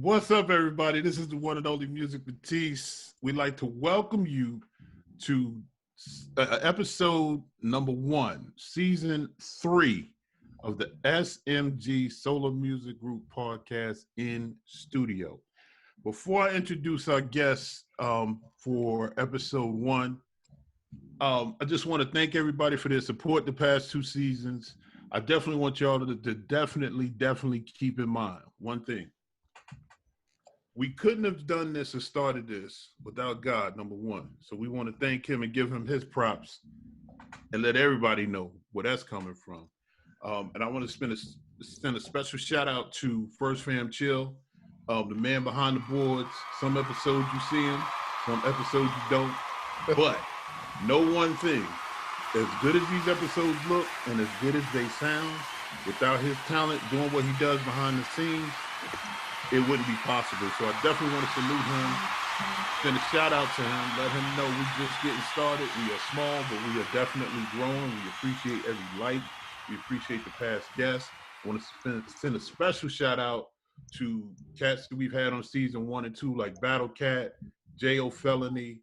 What's up, everybody? This is the one and only Music Batiste. We'd like to welcome you to episode number 1, season 3 of the SMG Solo Music Group podcast in studio. Before I introduce our guests for episode 1, I just want to thank everybody for their support the past 2 seasons. I definitely want y'all to definitely keep in mind one thing. We couldn't have done this or started this without God, number one. So we want to thank him and give him his props and let everybody know where that's coming from. And I want to send a special shout out to First Fam Chill, the man behind the boards. Some episodes you see him, some episodes you don't. But know one thing, as good as these episodes look and as good as they sound, without his talent doing what he does behind the scenes, it wouldn't be possible. So I definitely want to salute him, send a shout out to him, let him know we're just getting started. We are small, but we are definitely growing. We appreciate every like. We appreciate the past guests. I want to send a special shout out to cats that we've had on season 1 and 2, like Battle Cat, J.O. Felony,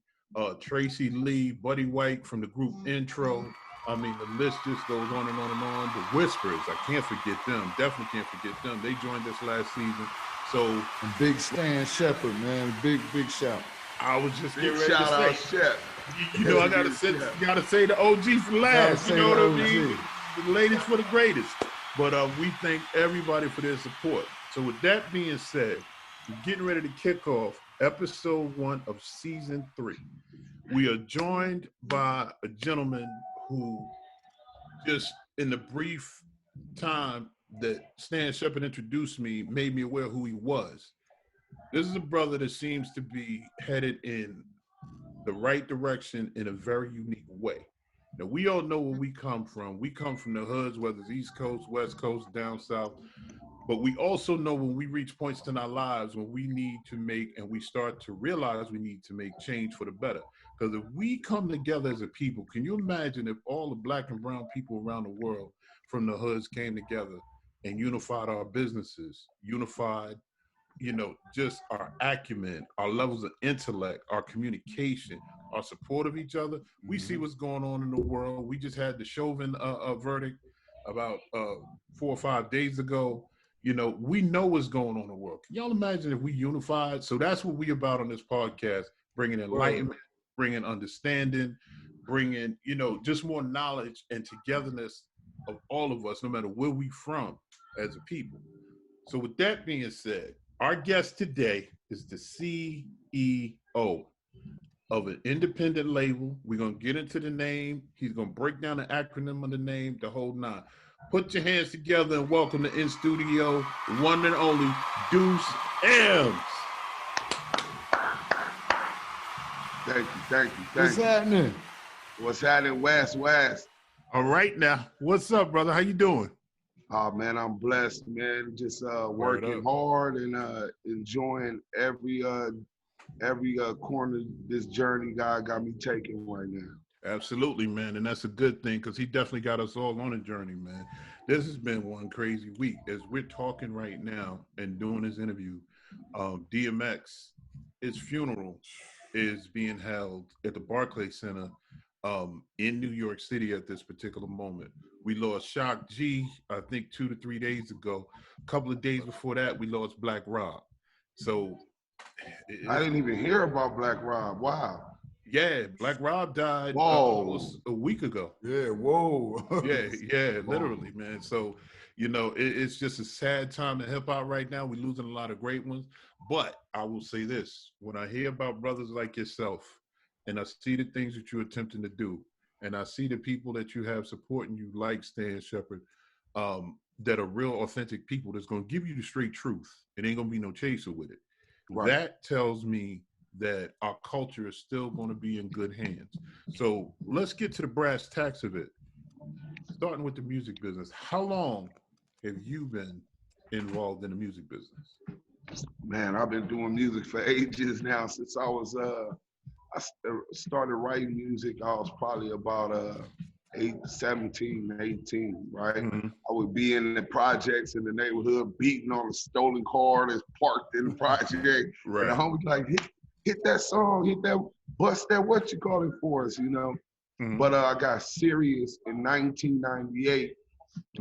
Tracy Lee, Buddy White from the group Intro. I mean, the list just goes on and on and on. The Whispers, I can't forget them. Definitely can't forget them. They joined us last season. So, and big Stan Shepard, man, big shout. I was just big getting ready shout to out say, Shep. You know, I gotta say the OG for last. You know what I mean? The ladies for the greatest. But we thank everybody for their support. So with that being said, we're getting ready to kick off episode 1 of season 3. We are joined by a gentleman who, just in the brief time that Stan Shepard introduced me, made me aware of who he was. This is a brother that seems to be headed in the right direction in a very unique way. Now, we all know where we come from. We come from the hoods, whether it's East Coast, West Coast, down South. But we also know when we reach points in our lives when we need to make, and we start to realize we need to make change for the better. Because if we come together as a people, can you imagine if all the black and brown people around the world from the hoods came together and unified our businesses, unified, just our acumen, our levels of intellect, our communication, our support of each other. We see what's going on in the world. We just had the Chauvin verdict about 4 or 5 days ago. We know what's going on in the world. Can y'all imagine if we unified? So that's what we about on this podcast, bringing enlightenment, bringing understanding, bringing, just more knowledge and togetherness of all of us, no matter where we from as a people. So with that being said, our guest today is the CEO of an independent label. We're going to get into the name. He's going to break down the acronym of the name, the whole nine. Put your hands together and welcome to In Studio, one and only Duse M's. Thank you. What's happening? What's happening, West? All right now. What's up, brother? How you doing? Oh, man, I'm blessed, man. Just working hard and enjoying every corner this journey God got me taking right now. Absolutely, man. And that's a good thing because he definitely got us all on a journey, man. This has been one crazy week. As we're talking right now and doing this interview, DMX, his funeral is being held at the Barclays Center in New York City at this particular moment. We lost Shock G, I think 2 to 3 days ago. A couple of days before that, we lost Black Rob. So I didn't even hear about Black Rob. Wow. Yeah, Black Rob died almost a week ago. Yeah, whoa. yeah, literally, man. So, it's just a sad time in hip hop right now. We're losing a lot of great ones. But I will say this, when I hear about brothers like yourself, and I see the things that you're attempting to do, and I see the people that you have supporting you, like Stan Shepard, that are real authentic people that's going to give you the straight truth. It ain't going to be no chaser with it. Right. That tells me that our culture is still going to be in good hands. So let's get to the brass tacks of it. Starting with the music business. How long have you been involved in the music business? Man, I've been doing music for ages now. Since I started writing music, I was probably about 17, 18, right? Mm-hmm. I would be in the projects in the neighborhood, beating on a stolen car that's parked in the project. And the Right. homie's like, hit that song, hit that, bust that, what you call it for us, you know? Mm-hmm. But I got serious in 1998.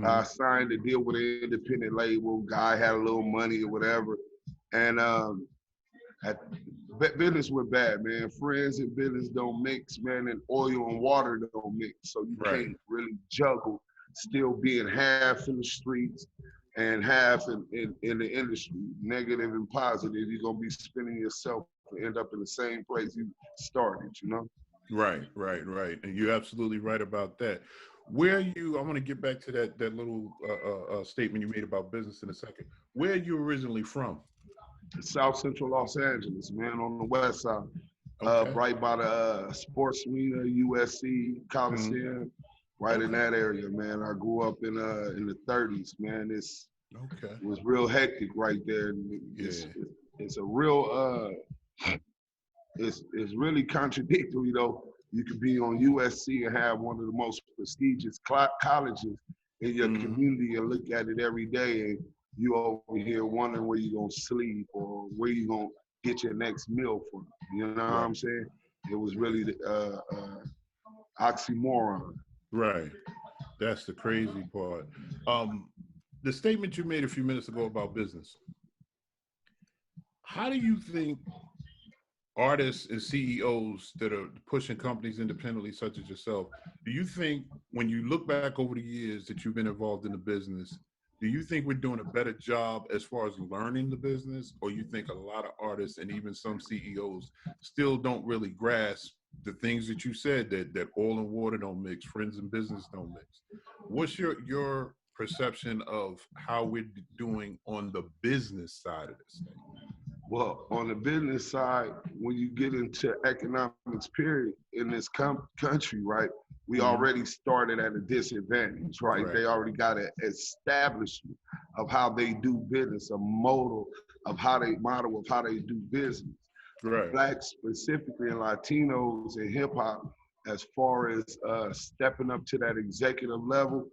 I signed a deal with an independent label. Guy had a little money or whatever. And business went bad, man. Friends and business don't mix, man, and oil and water don't mix. So you Right. can't really juggle still being half in the streets and half in the industry, negative and positive. You're going to be spinning yourself and end up in the same place you started, you know? Right. And you're absolutely right about that. Where you, I want to get back to that little statement you made about business in a second. Where are you originally from? South Central Los Angeles, man, on the west side. Okay. Right by the sports arena, USC, Coliseum, right in that area, man. I grew up in the 30s, man. It was real hectic right there. It's a real it's really contradictory though. You could be on USC and have one of the most prestigious colleges in your community and look at it every day, and you over here wondering where you're gonna sleep or where you're gonna get your next meal from. You know what I'm saying? It was really the oxymoron. Right. That's the crazy part. The statement you made a few minutes ago about business. How do you think artists and CEOs that are pushing companies independently, such as yourself, do you think when you look back over the years that you've been involved in the business, do you think we're doing a better job as far as learning the business, or you think a lot of artists and even some CEOs still don't really grasp the things that you said, that oil and water don't mix, friends and business don't mix? What's your perception of how we're doing on the business side of this thing? Well, on the business side, when you get into economics, period, in this country, right, we already started at a disadvantage, right? They already got an establishment of how they do business, a model of how they do business. Right. Blacks specifically and Latinos and hip hop, as far as stepping up to that executive level,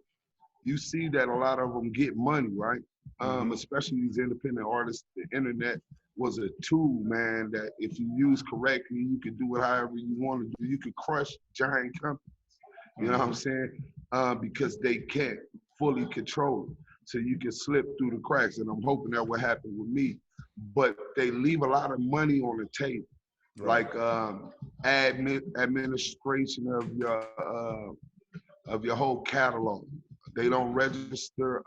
you see that a lot of them get money, right? Especially these independent artists. The internet was a tool, man, that if you use correctly, you could do it however you want to do. You could crush giant companies, you know what I'm saying? Because they can't fully control it. So you can slip through the cracks, and I'm hoping that will happen with me. But they leave a lot of money on the table, like administration of your whole catalog. They don't register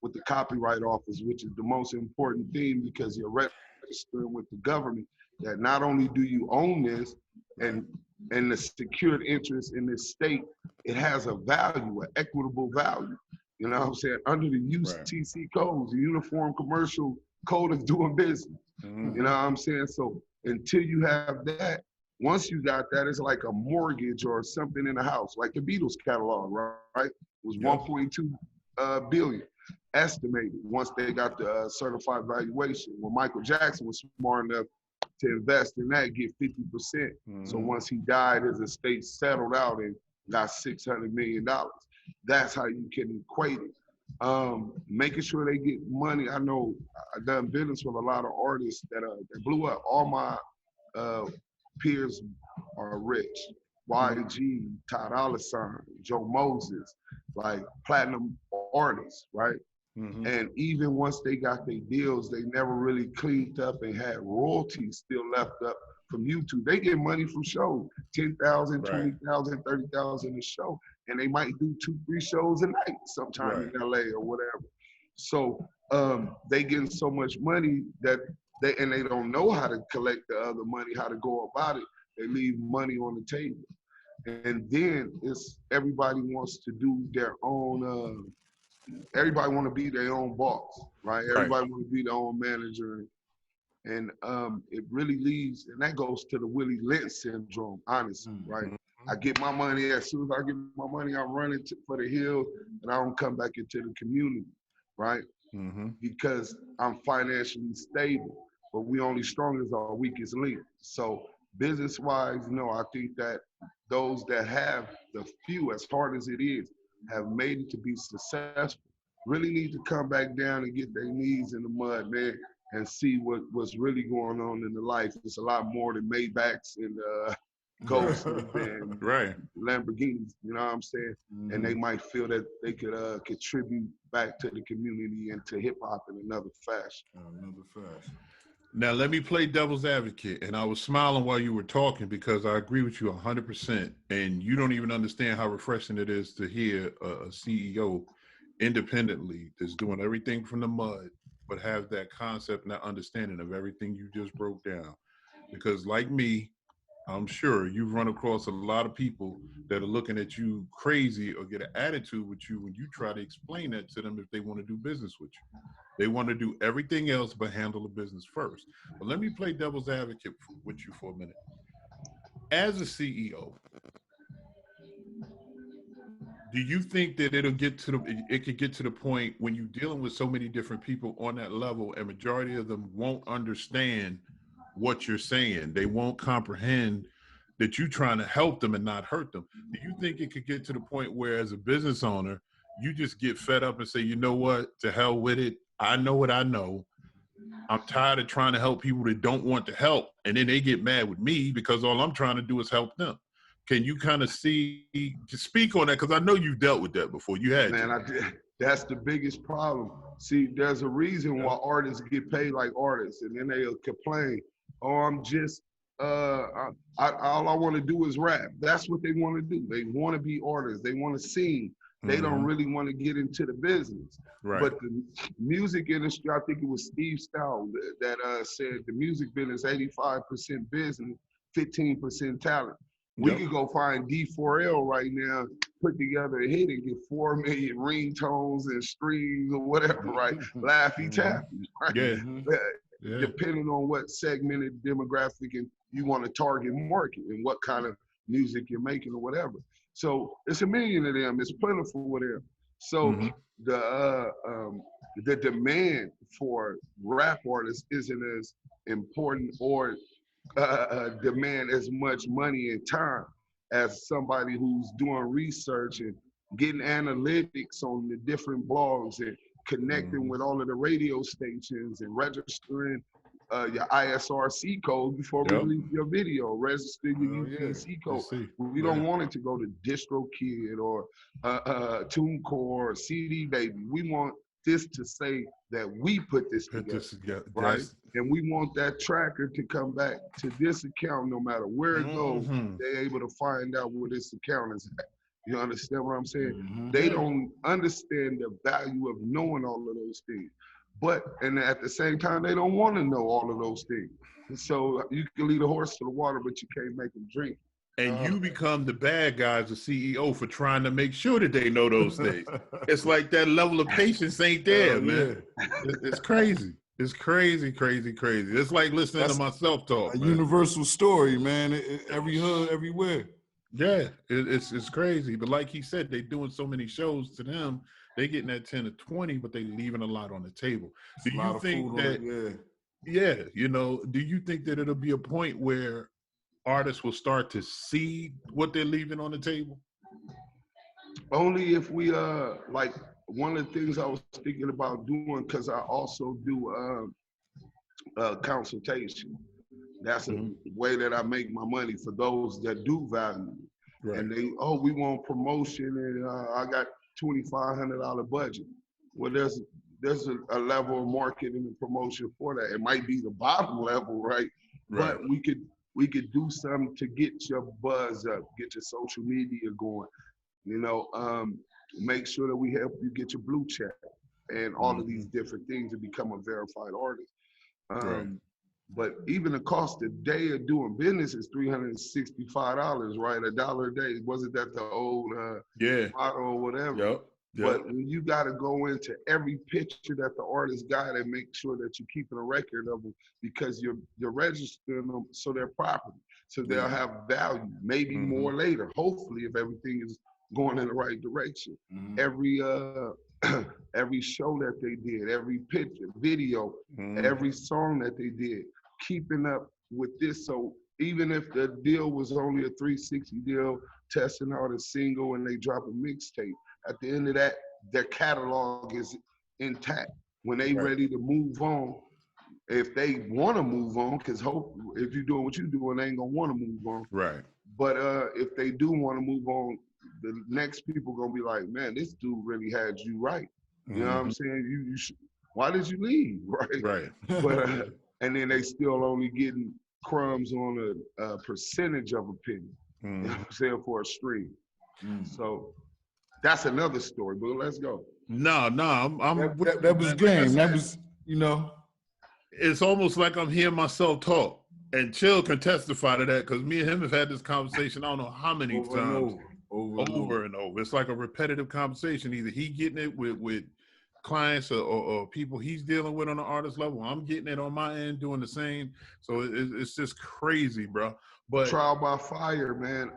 with the Copyright Office, which is the most important thing, because you're registering with the government that not only do you own this and the secured interest in this state, it has a value, an equitable value. You know what I'm saying? Under the UCC codes, the Uniform Commercial Code of Doing Business. You know what I'm saying? So until you have that, once you got that, it's like a mortgage or something in the house, like the Beatles catalog, right? It was 1.2 billion estimated once they got the certified valuation. When Michael Jackson was smart enough to invest in that, get 50%. So once he died, his estate settled out and got $600 million. That's how you can equate it. Making sure they get money. I know I've done business with a lot of artists that blew up. All my peers are rich. YG, Todd Allison, Joe Moses, like platinum artists, right? And even once they got their deals, they never really cleaned up and had royalties still left up from YouTube. They get money from shows, 10,000, 20,000, 30,000 a show, and they might do 2-3 shows a night sometime in LA or whatever. So they getting so much money that they don't know how to collect the other money, how to go about it. They leave money on the table. And then everybody wants to do their own, everybody want to be their own boss, right? Everybody want to be their own manager. And it really leaves, and that goes to the Willie Lynch syndrome, honestly, right? I get my money, as soon as I get my money, I'm running for the hills, and I don't come back into the community, right? Because I'm financially stable, but we only strong as our weakest link. So business-wise, I think that those that have the few, as hard as it is, have made it to be successful, really need to come back down and get their knees in the mud, man, and see what's really going on in the life. It's a lot more than Maybachs and Ghosts and right. Lamborghinis, you know what I'm saying? And they might feel that they could contribute back to the community and to hip hop in another fashion. Another fashion. Now, let me play devil's advocate. And I was smiling while you were talking because I agree with you 100%. And you don't even understand how refreshing it is to hear a CEO independently that's doing everything from the mud, but have that concept and that understanding of everything you just broke down. Because like me, I'm sure you've run across a lot of people that are looking at you crazy or get an attitude with you when you try to explain that to them if they want to do business with you. They want to do everything else but handle the business first. But let me play devil's advocate with you for a minute. As a CEO, do you think that it could get to the point when you're dealing with so many different people on that level and majority of them won't understand what you're saying? They won't comprehend that you're trying to help them and not hurt them. Do you think it could get to the point where as a business owner, you just get fed up and say, you know what, to hell with it. I know what I know. I'm tired of trying to help people that don't want to help. And then they get mad with me because all I'm trying to do is help them. Can you kind of speak on that? Because I know you've dealt with that before. You had. Man, that's the biggest problem. See, there's a reason why artists get paid like artists, and then they'll complain, oh, I'm just, all I want to do is rap. That's what they want to do. They want to be artists. They want to sing. They don't really want to get into the business. Right. But the music industry, I think it was Steve Style that said the music business, 85% business, 15% talent. We could go find D4L right now, put together a hit and get 4 million ringtones and streams or whatever, right? Laffy Taffy, right? Yeah. Depending on what segmented demographic and you want to target market and what kind of music you're making or whatever. So it's a million of them. It's plentiful with them. So the demand for rap artists isn't as important or demand as much money and time as somebody who's doing research and getting analytics on the different blogs and connecting with all of the radio stations and registering your ISRC code before release your video, register your UPC code. We don't want it to go to DistroKid or TuneCore or CD Baby. We want this to say that we put this together, right? And we want that tracker to come back to this account no matter where it goes. They're able to find out where this account is at. You understand what I'm saying? They don't understand the value of knowing all of those things. And at the same time, they don't want to know all of those things. And so you can lead a horse to the water, but you can't make him drink. And you become the bad guy as a CEO for trying to make sure that they know those things. It's like that level of patience ain't there, man. It's crazy. It's crazy. It's like listening to my self-talk. A universal story, man. Every hood, everywhere. Yeah, it's crazy. But like he said, they doing so many shows to them, they getting that 10 to 20, but they leaving a lot on the table. Do you think that, do you think that it'll be a point where artists will start to see what they're leaving on the table? Only if we, like one of the things I was thinking about doing, because I also do consultation. That's a way that I make my money for those that do value. Right. And they, we want promotion and I got $2,500 budget. Well, there's a level of marketing and promotion for that. It might be the bottom level, right? But we could do something to get your buzz up, get your social media going, make sure that we help you get your blue check and all of these different things to become a verified artist. But even the cost a day of doing business is $365, right? $1 a day. Wasn't that the old motto or whatever? Yep. But when you got to go into every picture that the artist got and make sure that you're keeping a record of them because you're registering them so they're property. So they'll have value, maybe more later, hopefully, if everything is going in the right direction. Every show that they did, every picture, video, every song that they did, keeping up with this so even if the deal was only a 360 deal, testing out a single and they drop a mixtape, at the end of that, their catalog is intact. When they ready to move on, if they want to move on, because hope if you're doing what you're doing, they ain't gonna want to move on. Right. But if they do want to move on, the next people gonna be like, man, this dude really had you right. You know what I'm saying? You should, why did you leave? Right. Right. But and then they still only getting crumbs on a percentage of a penny. You know what I'm saying, for a stream. So that's another story. But let's go. No, that was game. That was, you know. It's almost like I'm hearing myself talk, and Chill can testify to that because me and him have had this conversation. I don't know how many times, over and over. It's like a repetitive conversation. Either he getting it with clients or people he's dealing with on the artist level. I'm getting it on my end, doing the same. So it's just crazy, bro. But trial by fire, man.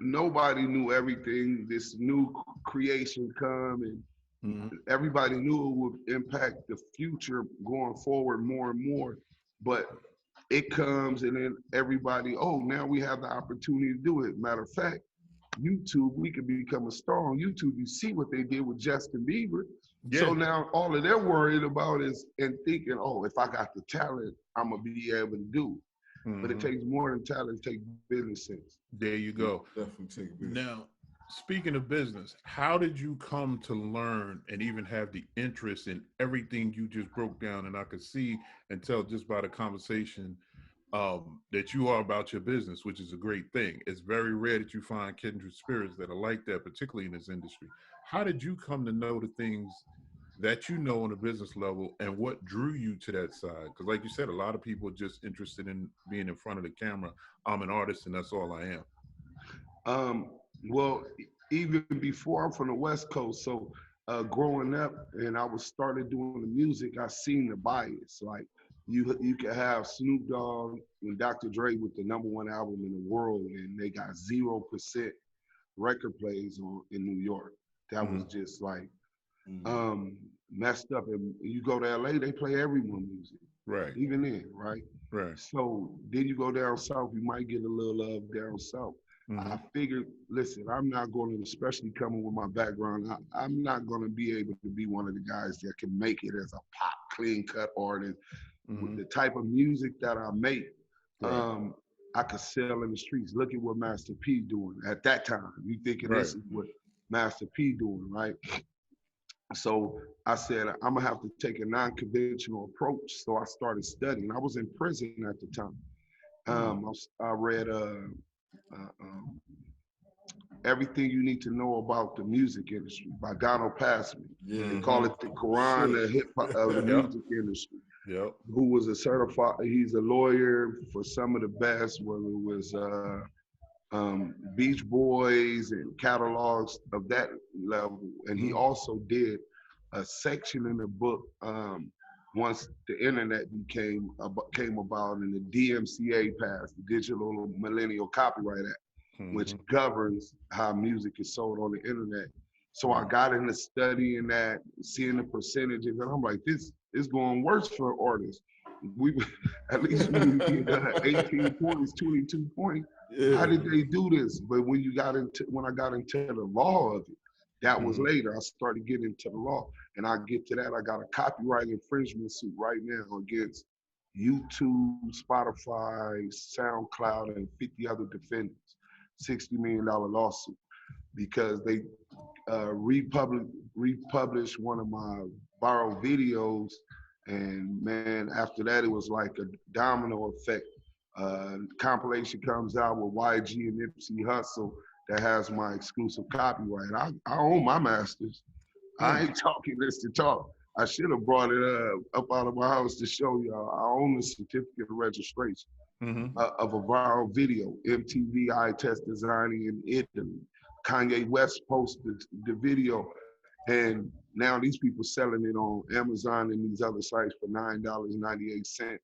Nobody knew everything. This new creation come and everybody knew it would impact the future going forward more and more. But it comes and then everybody, oh, now we have the opportunity to do it. Matter of fact, YouTube, we could become a star on YouTube. You see what they did with Justin Bieber. Yeah. So now all of they're worried about is and thinking, oh, if I got the talent, I'm gonna be able to do it. But it takes more than talent, it takes business sense. There you go. Definitely take business. Now, speaking of business, how did you come to learn and even have the interest in everything you just broke down? And I could see and tell just by the conversation that you are about your business, which is a great thing. It's very rare that you find kindred spirits that are like that, particularly in this industry. How did you come to know the things that you know on a business level, and what drew you to that side? Because like you said, a lot of people are just interested in being in front of the camera. I'm an artist and that's all I am. Well, even before, I'm from the West Coast, so growing up and I was started doing the music, I seen the bias. Like you could have Snoop Dogg and Dr. Dre with the #1 album in the world, and they got 0% record plays in New York. That was just like messed up. And you go to LA, they play everyone's music. Right. Even then, right? Right. So then you go down south, you might get a little love down south. I figured, listen, I'm not going to, especially coming with my background, I'm not going to be able to be one of the guys that can make it as a pop, clean cut artist. With the type of music that I make, I could sell in the streets. Look at what Master P doing at that time. You thinking this is what Master P doing, right? So I said, I'm gonna have to take a non-conventional approach. So I started studying. I was in prison at the time. I read Everything You Need to Know About the Music Industry by Donald Passman. They call it the Quran of hip hop of the music industry. Who was a certified, he's a lawyer for some of the best, whether it was Beach Boys and catalogs of that level. And he also did a section in the book once the internet came about and the DMCA passed, the Digital Millennial Copyright Act, which governs how music is sold on the internet. So I got into studying that, seeing the percentages, and I'm like, this is going worse for artists. We at least we get 18 points, 22 points. How did they do this? But when I got into the law of it, that was later. I started getting into the law, and I get to that. I got a copyright infringement suit right now against YouTube, Spotify, SoundCloud, and 50 other defendants. $60 million lawsuit because they republished one of my viral videos, and man, after that it was like a domino effect. Compilation comes out with YG and Nipsey Hussle that has my exclusive copyright. I own my masters. I ain't talking this to talk. I should have brought it up out of my house to show y'all. I own the certificate of registration of a viral video. MTV eye test designing in Italy. Kanye West posted the video, and now these people selling it on Amazon and these other sites for $9.98,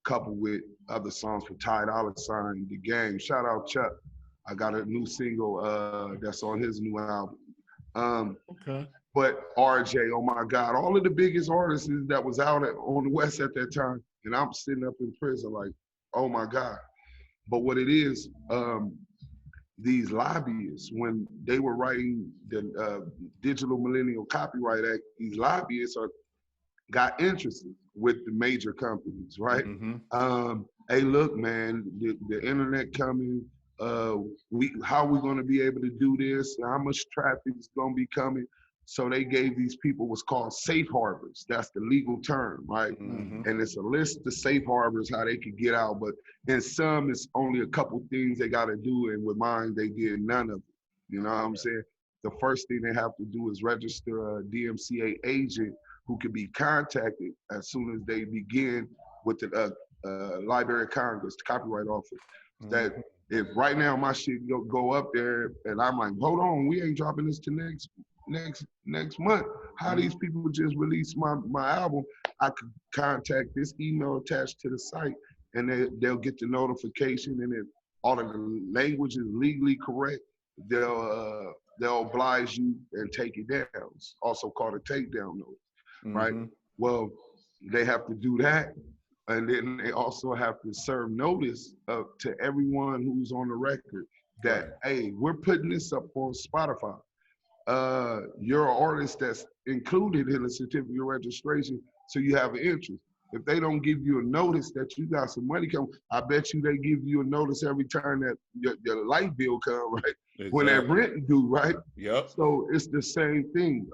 coupled with other songs for Ty Dolla $ign, The Game. Shout out Chuck. I got a new single that's on his new album. But RJ, oh my God, all of the biggest artists that was out on the West at that time, and I'm sitting up in prison like, oh my God. But what it is, these lobbyists, when they were writing the Digital Millennial Copyright Act, these lobbyists got interested with the major companies, right? Hey, look, man, the internet coming. How are we going to be able to do this? How much traffic is going to be coming? So they gave these people what's called safe harbors. That's the legal term, right? And it's a list of safe harbors, how they could get out. But in some, it's only a couple things they got to do. And with mine, they did none of it. You know what I'm saying? The first thing they have to do is register a DMCA agent who can be contacted as soon as they begin with the Library of Congress, the Copyright Office. That if right now my shit go up there and I'm like, hold on, we ain't dropping this to next month. How these people just released my album? I could contact this email attached to the site, and they'll get the notification, and if all of the language is legally correct, they'll oblige you and take it down. It's also called a takedown notice. Right? Well, they have to do that. And then they also have to serve notice to everyone who's on the record that, hey, we're putting this up on Spotify. You're an artist that's included in the certificate of registration, so you have an interest. If they don't give you a notice that you got some money coming, I bet you they give you a notice every time that your light bill come, right? Exactly. When that rent due, right? Yep. So it's the same thing.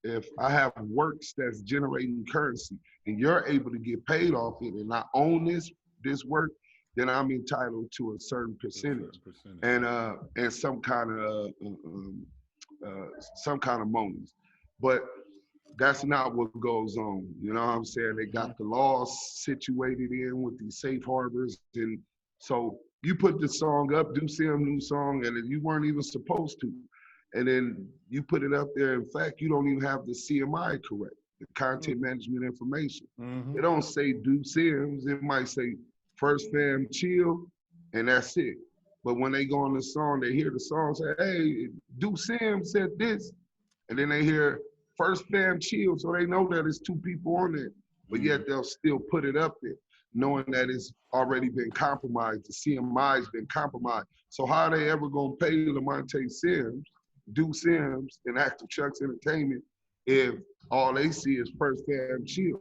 If I have works that's generating currency and you're able to get paid off it and I own this work, then I'm entitled to a certain percentage. And some kind of monies. But that's not what goes on. You know what I'm saying? They got the laws situated in with these safe harbors. And so you put the song up, Duse new song, and you weren't even supposed to. And then you put it up there. In fact, you don't even have the CMI correct, the content management information. It don't say Duse Sims. It might say First Fam Chill, and that's it. But when they go on the song, they hear the song say, hey, Duse Sims said this. And then they hear First Fam Chill, so they know that it's two people on there. But yet they'll still put it up there, knowing that it's already been compromised. The CMI's been compromised. So how are they ever gonna pay Lamonte Sims, Duse Sims, and ACTIVECHUCKSS Entertainment if all they see is First Fam Chill?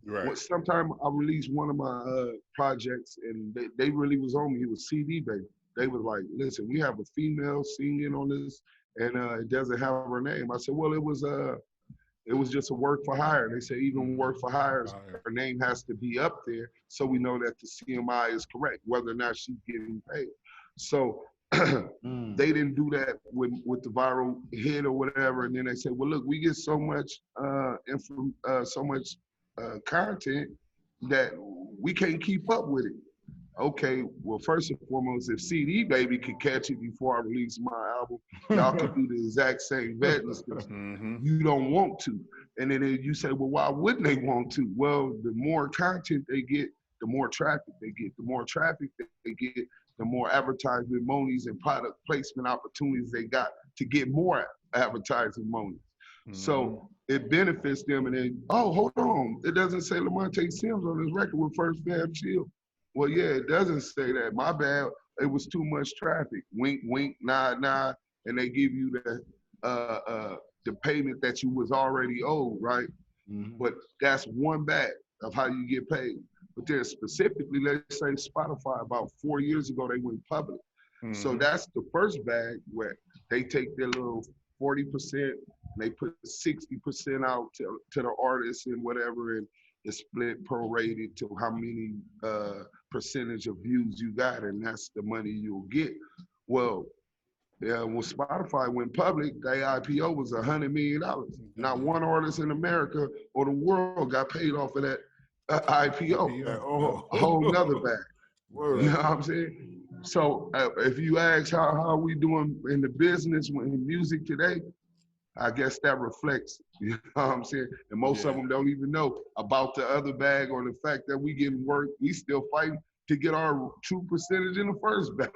Right. Well, sometime I released one of my projects, and they really was on me. It was CD Baby. They was like, listen, we have a female singing on this, and it doesn't have her name. I said, well, it was just a work for hire. They say even work for hires, her name has to be up there so we know that the CMI is correct, whether or not she's getting paid. So they didn't do that with the viral hit or whatever. And then they said, well, look, we get so much content that we can't keep up with it. Okay, well, first and foremost, if CD Baby could catch it before I release my album, y'all could do the exact same vetting. You don't want to. And then you say, well, why wouldn't they want to? Well, the more content they get, the more traffic they get. The more traffic they get, the more advertisement monies and product placement opportunities they got to get more advertising monies. So it benefits them. And then, oh, hold on. It doesn't say Lamonte Sims on this record with First Fam Chill. Well, yeah, it doesn't say that. My bad. It was too much traffic. Wink, wink, nod, nod. And they give you the payment that you was already owed, right? But that's one bag of how you get paid. But then specifically, let's say Spotify, about 4 years ago, they went public. So that's the first bag where they take their little 40%, and they put 60% out to the artists and whatever, and it's split prorated to how many percentage of views you got, and that's the money you'll get. Well, yeah, when Spotify went public, their IPO was $100 million. Not one artist in America or the world got paid off of that IPO. A whole nother bag. You know what I'm saying? So if you ask how are we doing in the business, in music today, I guess that reflects, you know what I'm saying? And most of them don't even know about the other bag or the fact that we getting work. We still fighting to get our true percentage in the first bag.